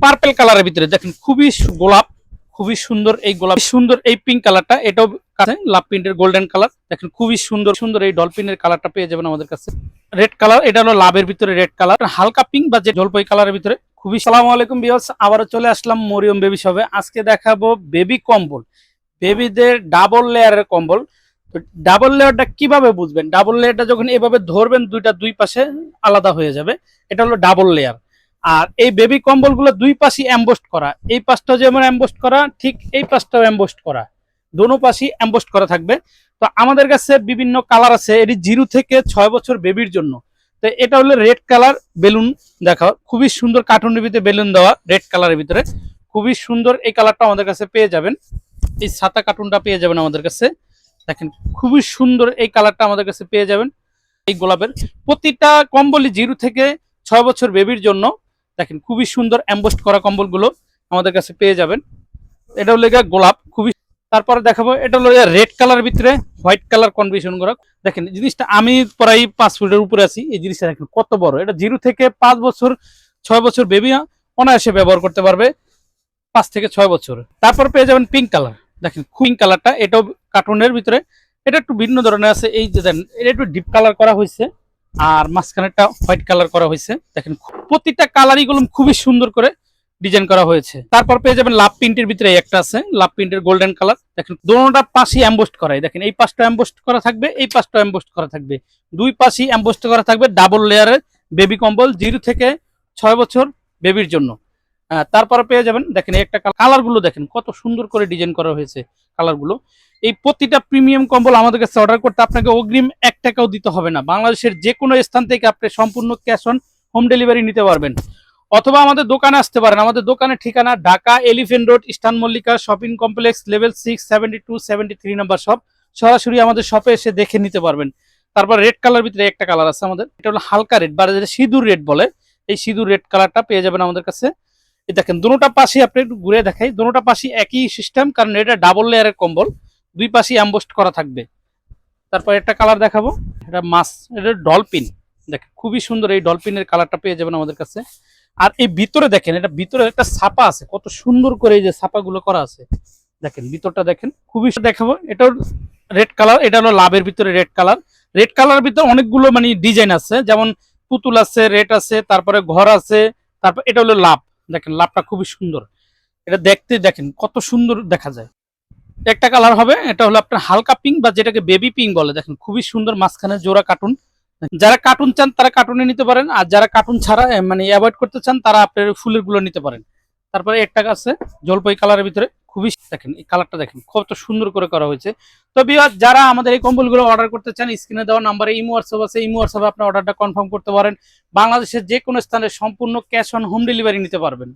Purple কালারের ভিতরে দেখেন খুবই গোলাপ, খুবই সুন্দর এই গোলাপ, সুন্দর এই পিঙ্ক কালারটা, এটাও লাভ প্রিন্টের গোল্ডেন কালার। দেখেন খুবই সুন্দর সুন্দর এই ডলফিনের কালারটা পেয়ে যাবেন আমাদের কাছে। রেড কালার, এটা হলো লাভের ভিতরে রেড কালার, হালকা পিঙ্ক বা যে জলপাই কালারের ভিতরে খুবই। আসসালামু আলাইকুম ভিউয়ার্স, আবারও চলে আসলাম মরিয়ম বেবি শপে। আজকে দেখাবো বেবি কম্বল, বেবিদের ডাবল লেয়ারের কম্বল। তো ডাবল লেয়ারটা কিভাবে বুঝবেন? ডাবল লেয়ারটা যখন এভাবে ধরবেন দুই পাশে আলাদা হয়ে যাবে, এটা হলো ডাবল লেয়ার। আর এই বেবি কম্বল গুলো দুই পাশই এমবোস্ট করা, এই পাশটা যেমন এমবোস্ট করা ঠিক এই পাশটাও এমবোস্ট করা, দোনো পাশই এমবোস্ট করা থাকবে। তো আমাদের কাছে বিভিন্ন কালার আছে, এটি 0 থেকে 6 বছর বেবির জন্য। তো এটা হলো রেড কালার বেলুন, দেখাও খুবই সুন্দর, কার্টুনের ভিতরে বেলুন দেওয়া রেড কালারের ভিতরে খুবই সুন্দর। এই কালারটা আমাদের কাছে পেয়ে যাবেন, এই ছাতা কার্টুনটা পেয়ে যাবেন আমাদের কাছে। দেখেন খুবই সুন্দর এই কালারটা আমাদের কাছে পেয়ে যাবেন। এই গোলাপের প্রতিটা কম্বলই 0 থেকে 6 বছর বেবির জন্য। দেখেন খুবই সুন্দর এমবোস্ট করা কম্বলগুলো আমাদের কাছে পেয়ে যাবেন। এটা হলো গোলাপ খুবই। তারপরে দেখাবো এটা হলো রেড কালার ভিতরে হোয়াইট কালার কম্বিনেশন করা। দেখেন জিনিসটা আমি প্রায় 5 ফুটের উপরে আছি, এই জিনিসটা দেখেন কত বড়। এটা 0 থেকে 5 বছর 6 বছর বেবি অনায়াসে ব্যবহার করতে পারবে, 5 থেকে 6 বছর। তারপর পেয়ে যাবেন পিঙ্ক কালার। দেখেন পিঙ্ক কালারটা এটাও কার্টুনের ভিতরে, এটা একটু ভিন্ন ধরনের আছে। এই যে দেখেন এটা একটু ডিপ কালার করা হয়েছে আর মাঝখানেরটা হোয়াইট কালার করা হয়েছে। দেখেন প্রত্যেকটা কালারই গুলো খুবই সুন্দর করে ডিজাইন করা হয়েছে। তারপর পেয়ে যাবেন লাভ প্রিন্টের ভিতরে একটা আছে, লাভ প্রিন্টের গোল্ডেন কালার। দেখেন দোনোটা পাশই এমবোস্ট করা, দেখেন এই পাশটা এমবোস্ট করা থাকবে, এই পাশটা এমবোস্ট করা থাকবে, দুই পাশই এমবোস্ট করা থাকবে। ডাবল লেয়ারের বেবি কম্বল 0 থেকে 6 বছর বেবির জন্য। তারপরে পেয়ে যাবেন দেখেন এই একটা কালার গুলো দেখেন কত সুন্দর করে ডিজাইন করা হয়েছে কালার গুলো। এই প্রতিটা প্রিমিয়াম কম্বল আমাদের কাছে অর্ডার করতে আপনাকে অগ্রিম 1 টাকাও দিতে হবে না। বাংলাদেশের যে কোনো স্থান থেকে আপনি সম্পূর্ণ ক্যাশ অন হোম ডেলিভারি নিতে পারবেন, অথবা আমাদের দোকানে আসতে পারেন। আমাদের দোকানের ঠিকানা Dhaka elephant road, eastern Mallika shopping complex, level 6, 72, 73 number shop. সরাসরি আমাদের শপে এসে দেখে নিতে পারবেন। তারপর রেড কালার ভিতরে একটা কালার আছে আমাদের, এটা হলো হালকা রেড বা যেটা সিঁদুর রেড বলে, এই সিঁদুর রেড কালারটা পেয়ে যাবেন আমাদের কাছে। দেখেন দুটোটা পাশে আপনি একটু ঘুরে দেখাই, দুটোটা পাশে একই সিস্টেম, কারণ এটা ডাবল লেয়ারের কম্বল, দুই পাশে এমবোস্ট করা থাকবে। তারপর একটা কালার দেখাবো, এটা মাছ, এটা ডলফিন। দেখেন খুবই সুন্দর এই ডলফিনের কালারটা পেয়ে যাবেন আমাদের কাছে। আর এই ভিতরে দেখেন, এটা ভিতরে একটা ছাপা আছে, কত সুন্দর করে এই যে ছাপাগুলো করা আছে। দেখেন ভিতরটা দেখেন খুবই দেখাবো। এটাও রেড কালার, এটা হলো লাভের ভিতরে রেড কালার। রেড কালার ভিতরে অনেকগুলো মানে ডিজাইন আছে, যেমন পুতুল আছে, রেড আছে, তারপরে ঘর আছে। তারপর এটা হলো লাভ, দেখেন লাভটা খুবই সুন্দর, এটা দেখতে দেখেন কত সুন্দর দেখা যায়। একটা কালার হবে, এটা হলো আপনার হালকা পিঙ্ক বা যেটাকে বেবি পিঙ্ক বলে। দেখেন খুবই সুন্দর, মাঝখানে জোড়া কার্টুন। যারা কার্টুন চান তারা কার্টুনে নিতে পারেন, আর যারা কার্টুন ছাড়া মানে অ্যাভয়েড করতে চান তারা আপনার ফুলের গুলো নিতে পারেন। তারপরে একটা আছে জলপাই কালারের ভিতরে খুবই, দেখেন এই কালারটা দেখেন কত সুন্দর করে করা হয়েছে। তো ভিউয়ার্স, যারা আমাদের এই কম্বলগুলো অর্ডার করতে চান, স্ক্রিনে দেওয়া নাম্বারে ইমো হোয়াটসঅ্যাপ আছে, ইমো হোয়াটসঅ্যাপে আপনার অর্ডারটা কনফার্ম করতে পারেন। বাংলাদেশের যে কোনো স্থানে সম্পূর্ণ ক্যাশ অন হোম ডেলিভারি নিতে পারবেন।